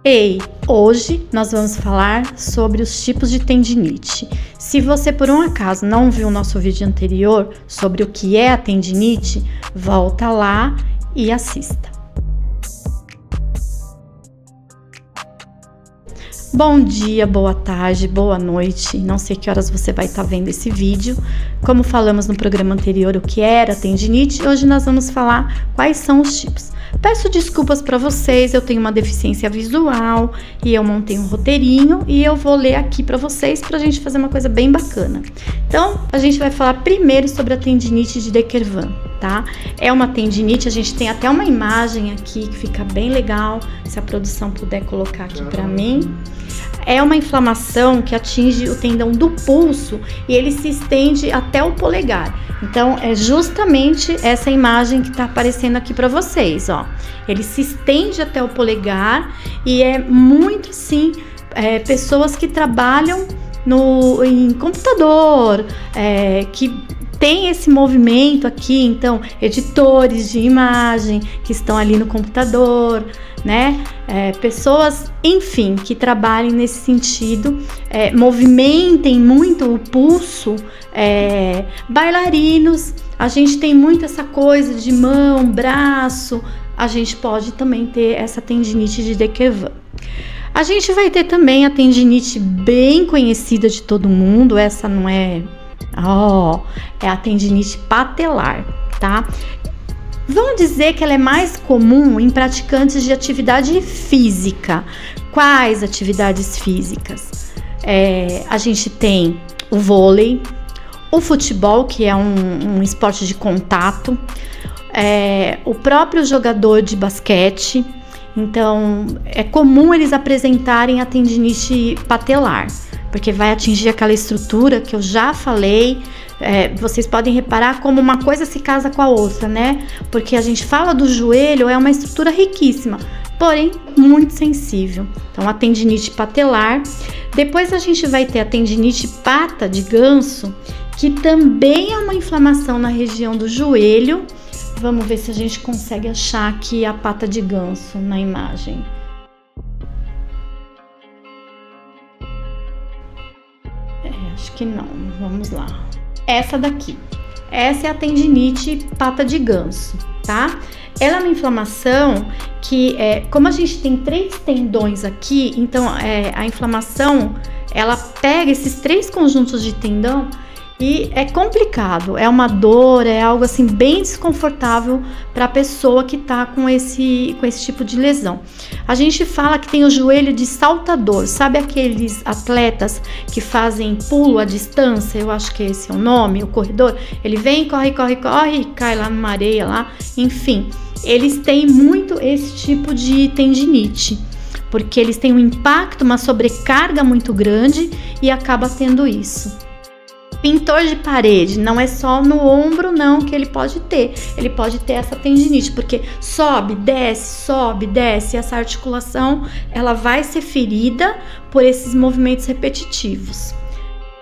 Ei, hoje nós vamos falar sobre os tipos de tendinite. Se você por um acaso não viu o nosso vídeo anterior sobre o que é a tendinite, volta lá e assista. Bom dia, boa tarde, boa noite, não sei que horas você vai estar vendo esse vídeo. Como falamos no programa anterior o que era a tendinite, hoje nós vamos falar quais são os tipos. Peço desculpas para vocês, eu tenho uma deficiência visual e eu montei um roteirinho e eu vou ler aqui para vocês para a gente fazer uma coisa bem bacana. Então, a gente vai falar primeiro sobre a tendinite de De Quervain, tá? É uma tendinite, a gente tem até uma imagem aqui que fica bem legal, se a produção puder colocar aqui para mim. É uma inflamação que atinge o tendão do pulso e ele se estende até o polegar. Então, é justamente essa imagem que está aparecendo aqui para vocês, ó. Ele se estende até o polegar e é muito, sim, pessoas que trabalham em computador, que tem esse movimento aqui, então, editores de imagem que estão ali no computador, né? Pessoas, enfim, que trabalhem nesse sentido, movimentem muito o pulso, bailarinos, a gente tem muito essa coisa de mão, braço, a gente pode também ter essa tendinite de De Quervain. A gente vai ter também a tendinite bem conhecida de todo mundo, essa não é... é a tendinite patelar, tá? Vamos dizer que ela é mais comum em praticantes de atividade física. Quais atividades físicas? A gente tem o vôlei, o futebol, que é um esporte de contato, o próprio jogador de basquete. Então, é comum eles apresentarem a tendinite patelar, porque vai atingir aquela estrutura que eu já falei. Vocês podem reparar como uma coisa se casa com a outra, né? Porque a gente fala do joelho, é uma estrutura riquíssima, porém muito sensível. Então, a tendinite patelar. Depois a gente vai ter a tendinite pata de ganso, que também é uma inflamação na região do joelho. Vamos ver se a gente consegue achar aqui a pata de ganso na imagem. Acho que não, vamos lá. Essa daqui, essa é a tendinite pata de ganso, tá? Ela é uma inflamação que, como a gente tem 3 tendões aqui, então a inflamação, ela pega esses 3 conjuntos de tendão e é complicado, é uma dor, é algo assim bem desconfortável para a pessoa que tá com esse tipo de lesão. A gente fala que tem o joelho de saltador, sabe aqueles atletas que fazem pulo à distância? Eu acho que esse é o nome, o corredor. Ele vem, corre, corre, corre e cai lá numa areia lá, enfim. Eles têm muito esse tipo de tendinite, porque eles têm um impacto, uma sobrecarga muito grande e acaba tendo isso. Pintor de parede, não é só no ombro não que ele pode ter essa tendinite, porque sobe, desce, essa articulação ela vai ser ferida por esses movimentos repetitivos.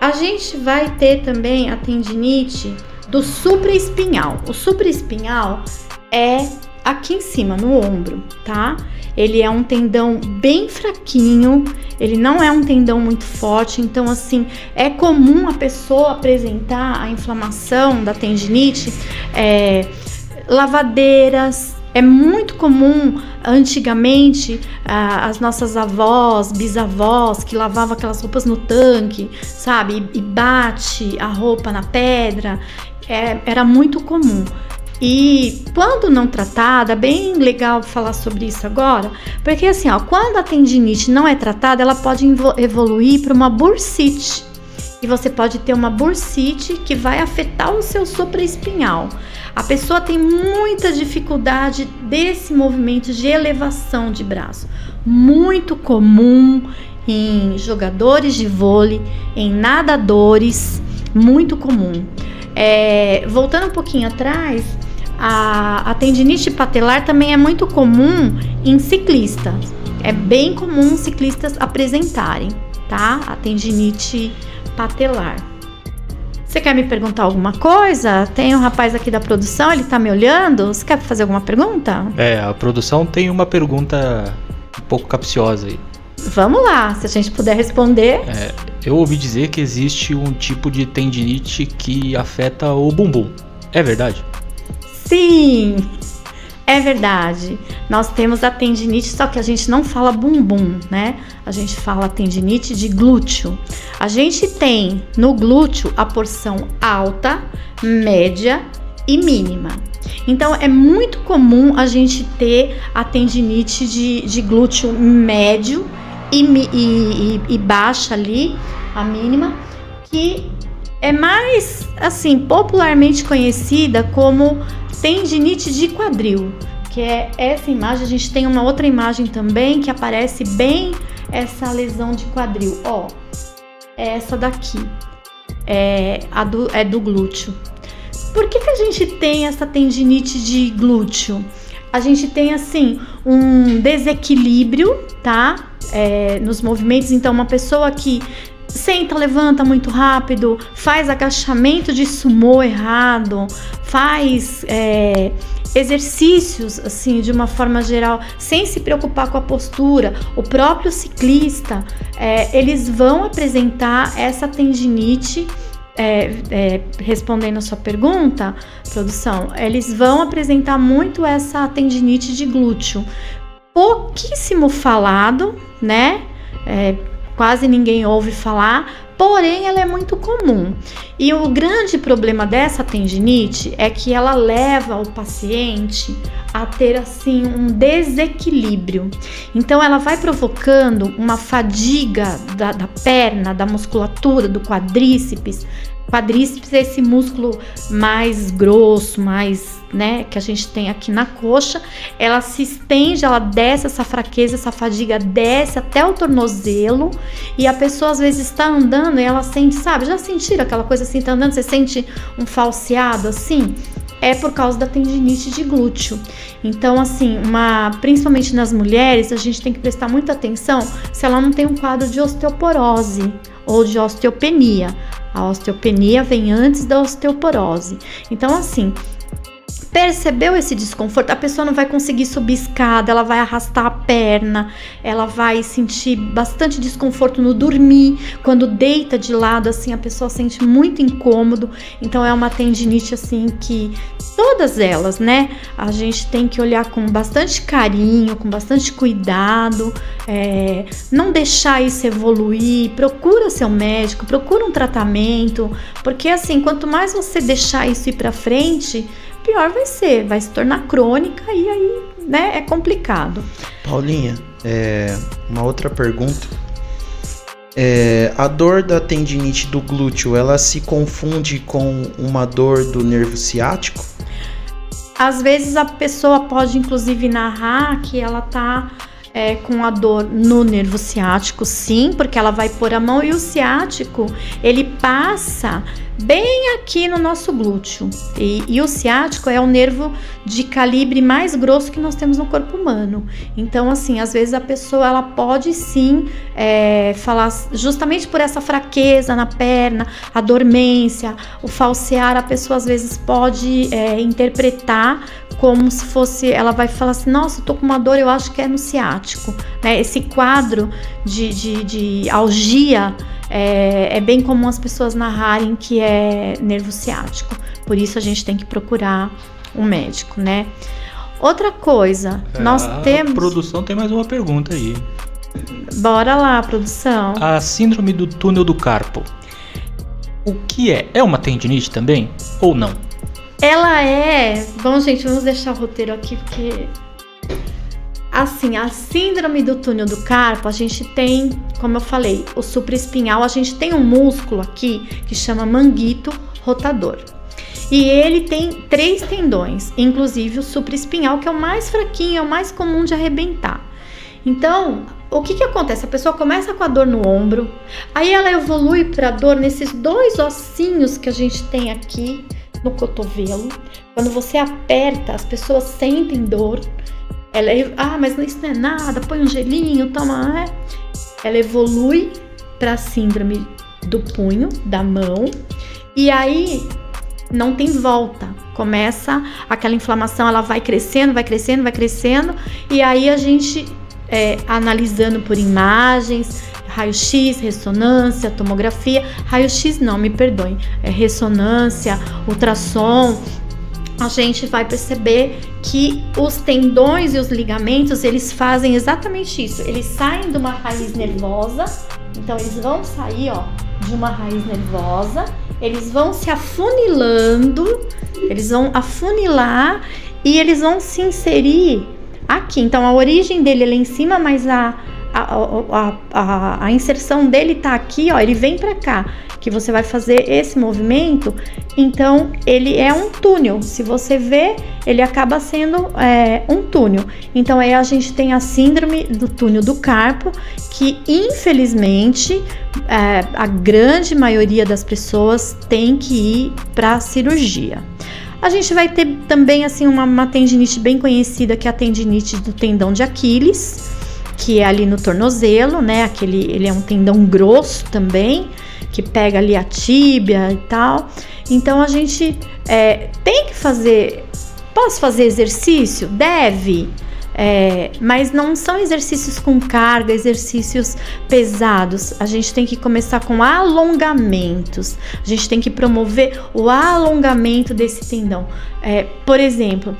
A gente vai ter também a tendinite do supraespinhal. O supraespinhal é aqui em cima, no ombro, tá? Ele é um tendão bem fraquinho, ele não é um tendão muito forte, então assim, é comum a pessoa apresentar a inflamação da tendinite, lavadeiras. É muito comum, antigamente, as nossas avós, bisavós, que lavavam aquelas roupas no tanque, sabe? E bate a roupa na pedra, era muito comum. E quando não tratada, bem legal falar sobre isso agora, porque assim, quando a tendinite não é tratada, ela pode evoluir para uma bursite. E você pode ter uma bursite que vai afetar o seu supraespinhal. A pessoa tem muita dificuldade desse movimento de elevação de braço. Muito comum em jogadores de vôlei, em nadadores, muito comum. Voltando um pouquinho atrás, a tendinite patelar também é muito comum em ciclistas. É bem comum ciclistas apresentarem, tá? A tendinite patelar. Você quer me perguntar alguma coisa? Tem um rapaz aqui da produção, ele tá me olhando. Você quer fazer alguma pergunta? A produção tem uma pergunta um pouco capciosa aí. Vamos lá, se a gente puder responder. Eu ouvi dizer que existe um tipo de tendinite que afeta o bumbum. É verdade? Sim, é verdade. Nós temos a tendinite, só que a gente não fala bumbum, né? A gente fala tendinite de glúteo. A gente tem no glúteo a porção alta, média e mínima. Então, é muito comum a gente ter a tendinite de glúteo médio e baixa ali, a mínima, que é mais, assim, popularmente conhecida como tendinite de quadril, que é essa imagem. A gente tem uma outra imagem também que aparece bem essa lesão de quadril. Ó, é essa daqui, é do glúteo. Por que a gente tem essa tendinite de glúteo? A gente tem, assim, um desequilíbrio, tá? Nos movimentos. Então, uma pessoa que senta, levanta muito rápido, faz agachamento de sumô errado, faz exercícios, assim, de uma forma geral, sem se preocupar com a postura. O próprio ciclista, eles vão apresentar essa tendinite. Respondendo a sua pergunta, produção, eles vão apresentar muito essa tendinite de glúteo. Pouquíssimo falado, né? Quase ninguém ouve falar, porém ela é muito comum. E o grande problema dessa tendinite é que ela leva o paciente a ter, assim, um desequilíbrio. Então ela vai provocando uma fadiga da perna, da musculatura, do quadríceps. Quadríceps é esse músculo mais grosso, mais, né, que a gente tem aqui na coxa. Ela se estende, ela desce, essa fraqueza, essa fadiga desce até o tornozelo, e a pessoa às vezes está andando e ela sente, sabe, já sentiram aquela coisa assim, tá andando, você sente um falseado assim? É por causa da tendinite de glúteo. Então, assim, principalmente nas mulheres, a gente tem que prestar muita atenção se ela não tem um quadro de osteoporose ou de osteopenia. A osteopenia vem antes da osteoporose. Então, assim, percebeu esse desconforto? A pessoa não vai conseguir subir escada, ela vai arrastar a perna, ela vai sentir bastante desconforto no dormir. Quando deita de lado, assim, a pessoa sente muito incômodo. Então, é uma tendinite, assim, que todas elas, né, a gente tem que olhar com bastante carinho, com bastante cuidado, não deixar isso evoluir. Procura seu médico, procura um tratamento, porque, assim, quanto mais você deixar isso ir pra frente, pior vai se tornar crônica, e aí, né, é complicado. Paulinha, uma outra pergunta. A dor da tendinite do glúteo, ela se confunde com uma dor do nervo ciático? Às vezes a pessoa pode, inclusive, narrar que ela tá com a dor no nervo ciático, sim, porque ela vai pôr a mão, e o ciático, ele passa bem aqui no nosso glúteo, e o ciático é o nervo de calibre mais grosso que nós temos no corpo humano. Então, assim, às vezes a pessoa, ela pode sim falar, justamente por essa fraqueza na perna, a dormência, o falsear, a pessoa às vezes pode interpretar como se fosse, ela vai falar assim, nossa, eu tô com uma dor, eu acho que é no ciático, né? Esse quadro de algia, é bem comum as pessoas narrarem que é nervo ciático. Por isso a gente tem que procurar um médico, né? Outra coisa, nós temos... A produção tem mais uma pergunta aí. Bora lá, produção. A síndrome do túnel do carpo, o que é? É uma tendinite também ou não? Ela bom, gente, vamos deixar o roteiro aqui, porque... Assim, a síndrome do túnel do carpo, a gente tem, como eu falei, o supraespinhal. A gente tem um músculo aqui que chama manguito rotador. E ele tem 3 tendões, inclusive o supraespinhal, que é o mais fraquinho, é o mais comum de arrebentar. Então, o que acontece? A pessoa começa com a dor no ombro, aí ela evolui para dor nesses 2 ossinhos que a gente tem aqui no cotovelo. Quando você aperta, as pessoas sentem dor. Mas isso não é nada, põe um gelinho, toma. Ela evolui para a síndrome do punho, da mão, e aí não tem volta. Começa aquela inflamação, ela vai crescendo, vai crescendo, vai crescendo, e aí a gente analisando por imagens, raio-x, ressonância, tomografia, raio-x não, me perdoem, ressonância, ultrassom, a gente vai perceber que os tendões e os ligamentos, eles fazem exatamente isso, eles saem de uma raiz nervosa, então eles vão sair, de uma raiz nervosa, eles vão se afunilando, eles vão afunilar e eles vão se inserir aqui. Então a origem dele é lá em cima, mas a inserção dele tá aqui, ele vem para cá, que você vai fazer esse movimento. Então ele é um túnel, se você vê, ele acaba sendo um túnel. Então aí a gente tem a síndrome do túnel do carpo, que infelizmente a grande maioria das pessoas tem que ir para cirurgia. A gente vai ter também assim uma tendinite bem conhecida, que é a tendinite do tendão de Aquiles, que é ali no tornozelo, né? Ele é um tendão grosso também, que pega ali a tíbia e tal. Então a gente tem que fazer. Posso fazer exercício? Deve. Mas não são exercícios com carga, exercícios pesados. A gente tem que começar com alongamentos. A gente tem que promover o alongamento desse tendão. Por exemplo,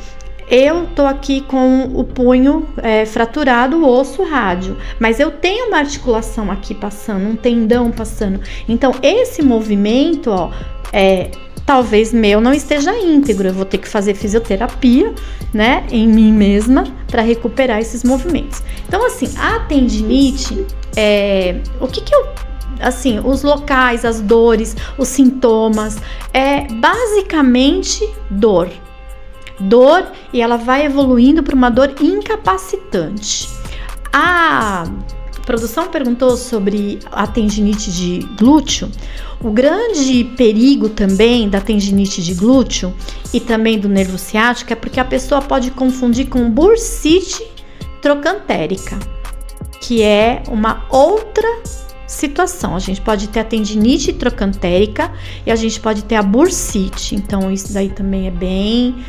eu tô aqui com o punho fraturado, o osso rádio, mas eu tenho uma articulação aqui passando, um tendão passando. Então esse movimento, talvez meu não esteja íntegro, eu vou ter que fazer fisioterapia, né, em mim mesma para recuperar esses movimentos. Então assim, a tendinite, os locais, as dores, os sintomas, basicamente dor, e ela vai evoluindo para uma dor incapacitante. A produção perguntou sobre a tendinite de glúteo. O grande perigo também da tendinite de glúteo e também do nervo ciático é porque a pessoa pode confundir com bursite trocantérica, que é uma outra situação. A gente pode ter a tendinite trocantérica e a gente pode ter a bursite. Então isso daí também é bem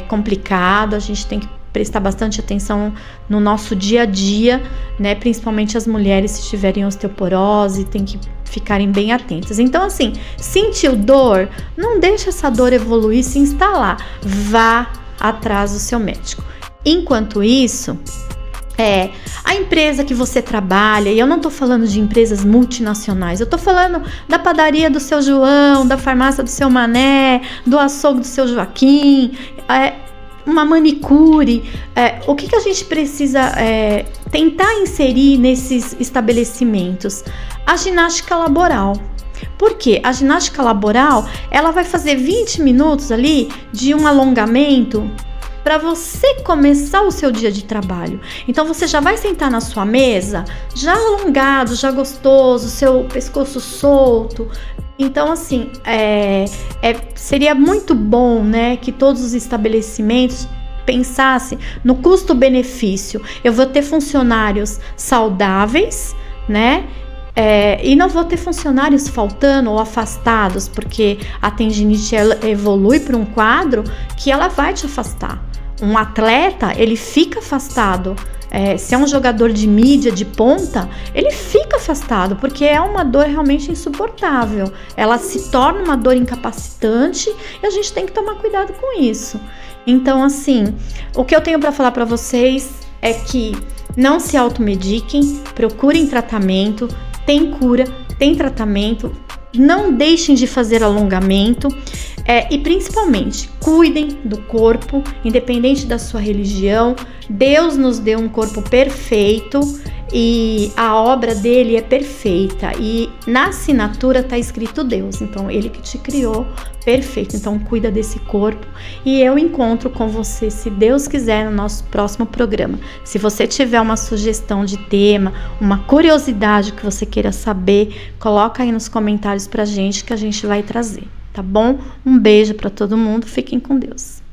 complicado. A gente tem que prestar bastante atenção no nosso dia a dia, né? Principalmente as mulheres, se tiverem osteoporose, tem que ficarem bem atentas. Então assim, sentiu dor, não deixa essa dor evoluir, se instalar, vá atrás do seu médico. Enquanto isso, a empresa que você trabalha, e eu não tô falando de empresas multinacionais, eu tô falando da padaria do seu João, da farmácia do seu Mané, do açougue do seu Joaquim, uma manicure, o que a gente precisa tentar inserir nesses estabelecimentos? A ginástica laboral. Por quê? A ginástica laboral, ela vai fazer 20 minutos ali de um alongamento para você começar o seu dia de trabalho. Então você já vai sentar na sua mesa, já alongado, já gostoso, seu pescoço solto. Então assim, seria muito bom, né, que todos os estabelecimentos pensassem no custo-benefício. Eu vou ter funcionários saudáveis, né? E não vou ter funcionários faltando ou afastados, porque a tendinite ela evolui para um quadro que ela vai te afastar. Um atleta, ele fica afastado. Se é um jogador de mídia, de ponta, ele fica afastado, porque é uma dor realmente insuportável. Ela se torna uma dor incapacitante e a gente tem que tomar cuidado com isso. Então, assim, o que eu tenho para falar para vocês é que não se automediquem, procurem tratamento, tem cura, tem tratamento, não deixem de fazer alongamento. E principalmente, cuidem do corpo, independente da sua religião. Deus nos deu um corpo perfeito e a obra dele é perfeita. E na assinatura está escrito Deus, então ele que te criou, perfeito. Então cuida desse corpo e eu encontro com você, se Deus quiser, no nosso próximo programa. Se você tiver uma sugestão de tema, uma curiosidade que você queira saber, coloca aí nos comentários pra gente que a gente vai trazer. Tá bom? Um beijo para todo mundo, fiquem com Deus.